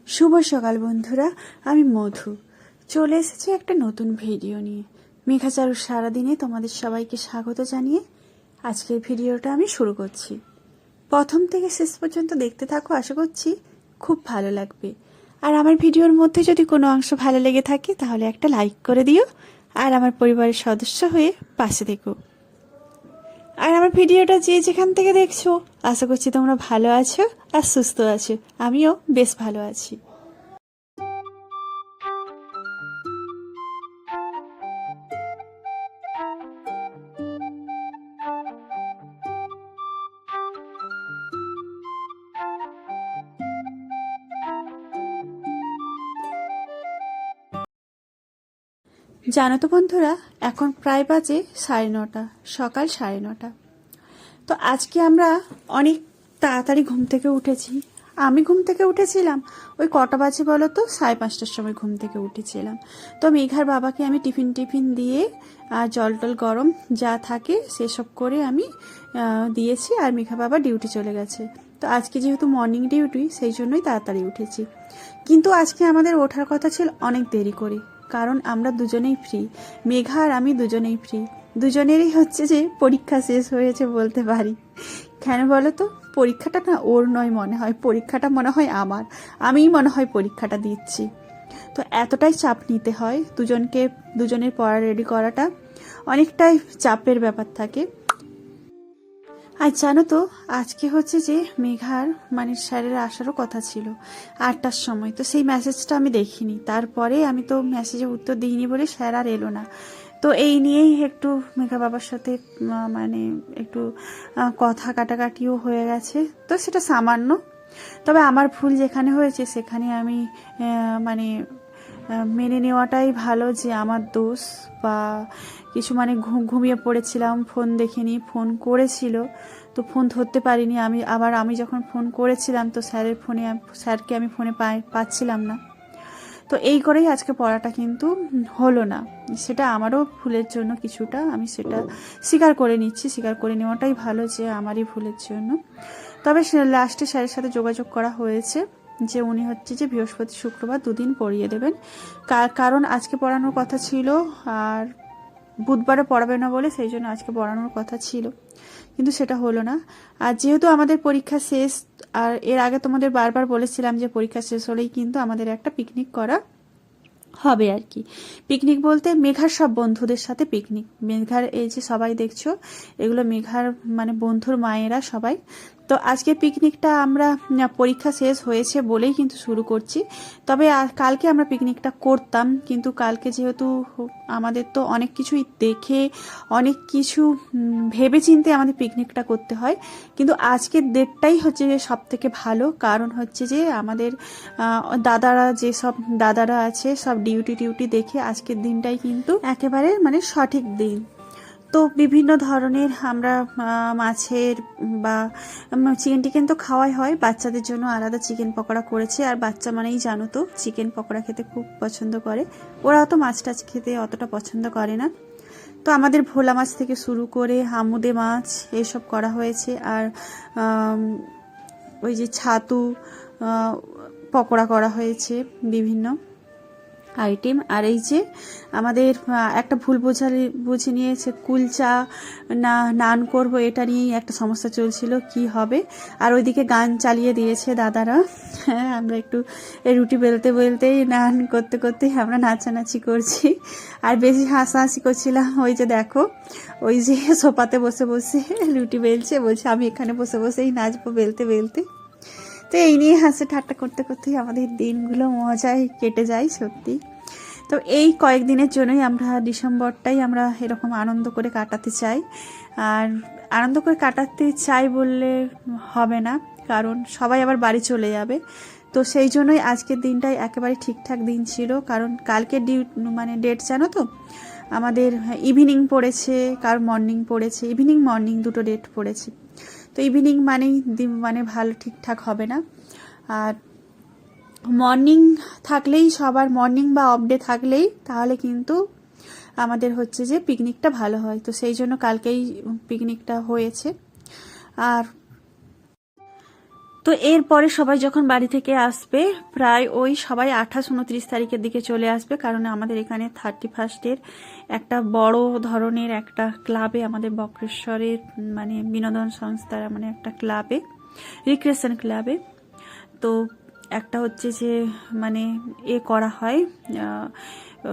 শুভ সকাল বন্ধুরা, আমি মধু চলে এসেছি একটা নতুন ভিডিও নিয়ে। মেঘাচারুর সারাদিনে তোমাদের সবাইকে স্বাগত জানিয়ে আজকের ভিডিওটা আমি শুরু করছি। প্রথম থেকে শেষ পর্যন্ত দেখতে থাকো, আশা করছি খুব ভালো লাগবে। আর আমার ভিডিওর মধ্যে যদি কোনো অংশ ভালো লেগে থাকে তাহলে একটা লাইক করে দিও, আর আমার পরিবারের সদস্য হয়ে পাশে থেকো। আর আমার ভিডিওটা যে যেখান থেকে দেখছো, আশা করছি তোমরা ভালো আছো আর সুস্থ আছো। আমিও বেশ ভালো আছি। জানো তো বন্ধুরা, এখন প্রায় বাজে 9:30, সকাল 9:30। তো আজকে আমরা অনেক তাড়াতাড়ি ঘুম থেকে উঠেছি। আমি ঘুম থেকে উঠেছিলাম ওই কটা বাজে বলো তো, 5:30টার সময় ঘুম থেকে উঠেছিলাম। তো মেঘার বাবাকে আমি টিফিন দিয়ে আর জল টল গরম যা থাকে সেসব করে আমি দিয়েছি, আর মেঘা বাবা ডিউটি চলে গেছে। তো আজকে যেহেতু মর্নিং ডিউটি, সেই জন্যই তাড়াতাড়ি উঠেছি। কিন্তু আজকে আমাদের ওঠার কথা ছিল অনেক দেরি করে, কারণ আমরা দুজনেই ফ্রি। মেঘা আর আমি দুজনেই ফ্রি। দুজনেরই হচ্ছে যে পরীক্ষা শেষ হয়েছে বলতে পারি। কেন বলো তো, পরীক্ষাটা না ওর নয় মনে হয়, পরীক্ষাটা মনে হয় আমার। আমিই মনে হয় পরীক্ষাটা দিচ্ছি। তো এতটাই চাপ নিতে হয় দুজনের পড়া রেডি করাটা অনেকটাই চাপের ব্যাপার থাকে। আর জানো তো, আজকে হচ্ছে যে মেঘার স্যারের আসারও কথা ছিল 8টার সময়। তো সেই মেসেজটা আমি দেখিনি, তারপরে আমি তো মেসেজে উত্তর দিইনি বলে স্যার আর এলো না। তো এই নিয়েই একটু মেঘা বাবার সাথে একটু কথা কাটাকাটিও হয়ে গেছে। তো সেটা সামান্য, তবে আমার ভুল যেখানে হয়েছে সেখানে আমি মেনে নেওয়াটাই ভালো, যে আমার দোষ বা কিছু। ঘুমিয়ে পড়েছিলাম, ফোন দেখিনি, ফোন করেছিল তো ফোন ধরতে পারিনি আমি যখন ফোন করেছিলাম তো স্যারকে আমি ফোনে পাচ্ছিলাম না। তো এই করেই আজকে পড়াটা কিন্তু হলো না। সেটা আমারও ভুলের জন্য কিছুটা, আমি সেটা স্বীকার করে নিচ্ছি। স্বীকার করে নেওয়াটাই ভালো যে আমারই ভুলের জন্য। তবে লাস্টে স্যারের সাথে যোগাযোগ করা হয়েছে যে উনি হচ্ছে যে বৃহস্পতি শুক্রবার দুদিন পড়িয়ে দেবেন। কারণ আজকে পড়ানোর কথা ছিল, আর বুধবারে পড়াবে না বলে সেই জন্য আজকে পড়ানোর কথা ছিল, কিন্তু সেটা হলো না। আর যেহেতু আমাদের পরীক্ষা শেষ, আর এর আগে তোমাদের বারবার বলেছিলাম যে পরীক্ষা শেষ হলেই কিন্তু আমাদের একটা পিকনিক করা হবে আর কি। পিকনিক বলতে মেঘার সব বন্ধুদের সাথে পিকনিক। মেঘার এই যে সবাই দেখছো, এগুলো মেঘার বন্ধুর মায়েরা সবাই। তো আজকে পিকনিকটা আমরা পরীক্ষা শেষ হয়েছে বলেই কিন্তু শুরু করছি। তবে কালকে আমরা পিকনিকটা করতাম, কিন্তু কালকে যেহেতু আমাদের তো অনেক কিছুই দেখে অনেক কিছু ভেবে চিন্তে আমাদের পিকনিকটা করতে হয়। কিন্তু আজকের ডেটটাই হচ্ছে যে সব থেকে ভালো, কারণ হচ্ছে যে আমাদের দাদারা আছে সব ডিউটি দেখে আজকের দিনটাই কিন্তু একেবারে সঠিক দিন। তো বিভিন্ন ধরনের আমরা মাছের বা চিকেন টিকেন তো খাওয়াই হয়, বাচ্চাদের জন্য আলাদা চিকেন পকোড়া করেছে। আর বাচ্চা মানেই জানো তো চিকেন পকোড়া খেতে খুব পছন্দ করে, ওরা তো মাছ টাছ খেতে অতটা পছন্দ করে না। তো আমাদের ভোলা মাছ থেকে শুরু করে হামুদে মাছ এসব করা হয়েছে। আর ওই যে ছাতু পকোড়া করা হয়েছে, বিভিন্ন আইটেম। আর এই যে আমাদের একটা ভুল বুঝে নিয়েছে, কুলচা না নান করব, এটা নিয়েই একটা সমস্যা চলছিল কি হবে। আর ওইদিকে গান চালিয়ে দিয়েছে দাদারা। হ্যাঁ, আমরা একটু রুটি বেলতেই নান করতেই আমরা নাচানাচি করছি, আর বেশি হাসাহাসি করছিলাম। ওই যে দেখো, ওই যে সোফাতে বসে রুটি বেলছে, বলছে আমি এখানে বসেই নাচবো বেলতে। তো এই নিয়ে হাসি ঠাট্টা করতেই আমাদের দিনগুলো মজায় কেটে যায় সত্যি। তো এই কয়েকদিনের জন্যই ডিসেম্বরটাই আমরা এরকম আনন্দ করে কাটাতে চাই। আর আনন্দ করে কাটাতে চাই বললে হবে না, কারণ সবাই আবার বাড়ি চলে যাবে। তো সেই জন্যই আজকের দিনটাই একেবারে ঠিকঠাক দিন ছিল। কারণ কালকে ডেট জানো তো, আমাদের ইভিনিং পড়েছে, কার মর্নিং পড়েছে, ইভিনিং মর্নিং দুটো ডেট পড়েছে। তো ইভিনিং ভালো ঠিকঠাক হবে না। আর মর্নিং থাকলেই, সবার মর্নিং বা অফ ডে থাকলেই তাহলে কিন্তু আমাদের হচ্ছে যে পিকনিকটা ভালো হয়। তো সেই জন্য কালকেই পিকনিকটা হয়েছে। আর তো এরপরে সবাই যখন বাড়ি থেকে আসবে প্রায় ওই সবাই 28-29 তারিখের দিকে চলে আসবে, কারণ আমাদের এখানে 31 একটা বড় ধরনের একটা ক্লাবে, আমাদের বক্রেশ্বরের মানে বিনোদন সংস্থার মানে একটা ক্লাবে, রিক্রিয়েশন ক্লাবে, তো একটা হচ্ছে যে মানে করা হয়,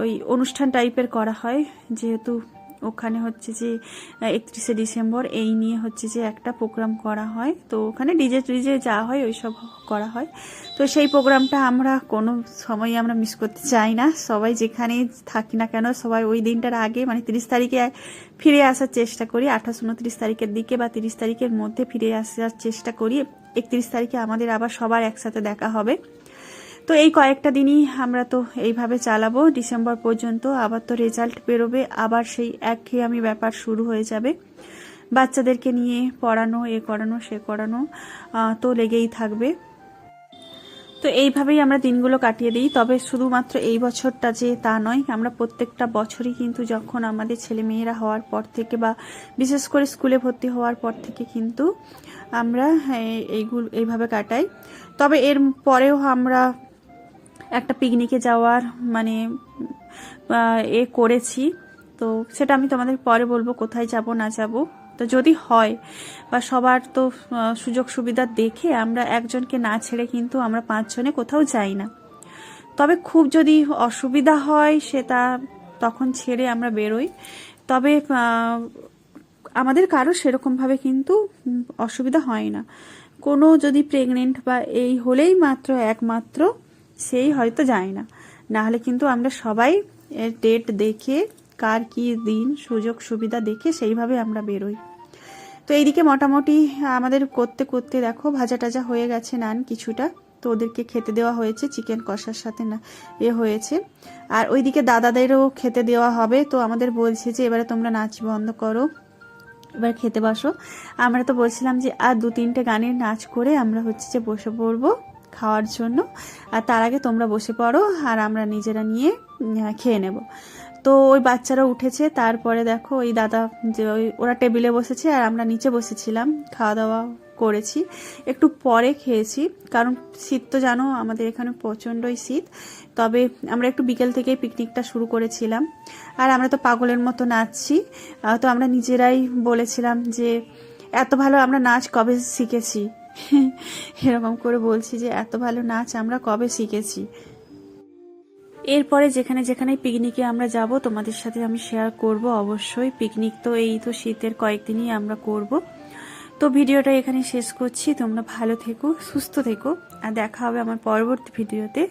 ওই অনুষ্ঠান টাইপের করা হয়, যেহেতু ওখানে হচ্ছে যে 31শে ডিসেম্বর এই নিয়ে হচ্ছে যে একটা প্রোগ্রাম করা হয়, তো ওখানে ডিজে টিজে যা হয় ওইসব করা হয়। তো সেই প্রোগ্রামটা আমরা কোনো সময় আমরা মিস করতে চাই না, সবাই যেখানেই থাকি না কেন সবাই ওই দিনটার আগে মানে 30 তারিখে ফিরে আসার চেষ্টা করি, 28-29 তারিখের দিকে বা 30 তারিখের মধ্যে ফিরে আসার চেষ্টা করি। 31 তারিখে আমাদের আবার সবার একসাথে দেখা হবে। তো এই কয়েকটা দিনই আমরা তো এইভাবে চালাবো ডিসেম্বর পর্যন্ত, আবার তো রেজাল্ট বেরোবে, আবার সেই একঘেয়েমি ব্যাপার শুরু হয়ে যাবে, বাচ্চাদেরকে নিয়ে পড়ানো, করানো সে করানো তো লেগেই থাকবে। তো এইভাবেই আমরা দিনগুলো কাটিয়ে দিই। তবে শুধুমাত্র এই বছরটা যে তা নয়, আমরা প্রত্যেকটা বছরই কিন্তু যখন আমাদের ছেলে মেয়েরা হওয়ার পর থেকে বা বিশেষ করে স্কুলে ভর্তি হওয়ার পর থেকে কিন্তু আমরা এইভাবে কাটাই। তবে এর পরেও আমরা একটা পিকনিকে যাওয়ার মানে করেছি, তো সেটা আমি তোমাদের পরে বলবো কোথায় যাব না যাব। তো যদি হয় বা সবার তো সুযোগ সুবিধা দেখে আমরা একজনকে না ছেড়ে কিন্তু আমরা 5 জনে কোথাও যাই না। তবে খুব যদি অসুবিধা হয় সেটা তখন ছেড়ে আমরা বেরোই। তবে আমাদের কারো সেরকমভাবে কিন্তু অসুবিধা হয় না। কোনো যদি প্রেগনেন্ট বা এই হলেই মাত্র একমাত্র সেই হয়তো যায় না, না হলে কিন্তু আমরা সবাই এর ডেট দেখে কার কি দিন সুযোগ সুবিধা দেখে সেইভাবে আমরা বেরোই। তো এইদিকে মোটামুটি আমাদের করতে করতে দেখো ভাজা টাজা হয়ে গেছে, নান কিছুটা, তো ওদেরকে খেতে দেওয়া হয়েছে, চিকেন কষার সাথে না হয়েছে। আর ওইদিকে দাদাদেরও খেতে দেওয়া হবে। তো আমাদের বলছে যে এবারে তোমরা নাচ বন্ধ করো, এবার খেতে বসো। আমরা তো বলছিলাম যে আর 2-3টে গানের নাচ করে আমরা হচ্ছে যে বসে পড়বো খাওয়ার জন্য, আর তার আগে তোমরা বসে পড়ো আর আমরা নিজেরা নিয়ে খেয়ে নেব। তো ওই বাচ্চারা উঠেছে, তারপরে দেখো ওই দাদা যে ওরা টেবিলে বসেছে আর আমরা নিচে বসেছিলাম, খাওয়া দাওয়া করেছি, একটু পরে খেয়েছি, কারণ শীত তো জানো আমাদের এখানে প্রচণ্ডই শীত। তবে আমরা একটু বিকেল থেকেই পিকনিকটা শুরু করেছিলাম, আর আমরা তো পাগলের মতো নাচছি। তো আমরা নিজেরাই বলেছিলাম যে এত ভালো আমরা নাচ কবে শিখেছি, এরকম করে বলছি যে এত ভালো নাচ আমরা কবে শিখেছি। এরপরে যেখানে যেখানে পিকনিকে আমরা যাব তোমাদের সাথে আমি শেয়ার করব অবশ্যই। পিকনিক তো এই তো শীতের কয়েকদিনই আমরা করব। তো ভিডিওটা এখানে শেষ করছি, তোমরা ভালো থেকো, সুস্থ থেকো, আর দেখা হবে আমার পরবর্তী ভিডিওতে।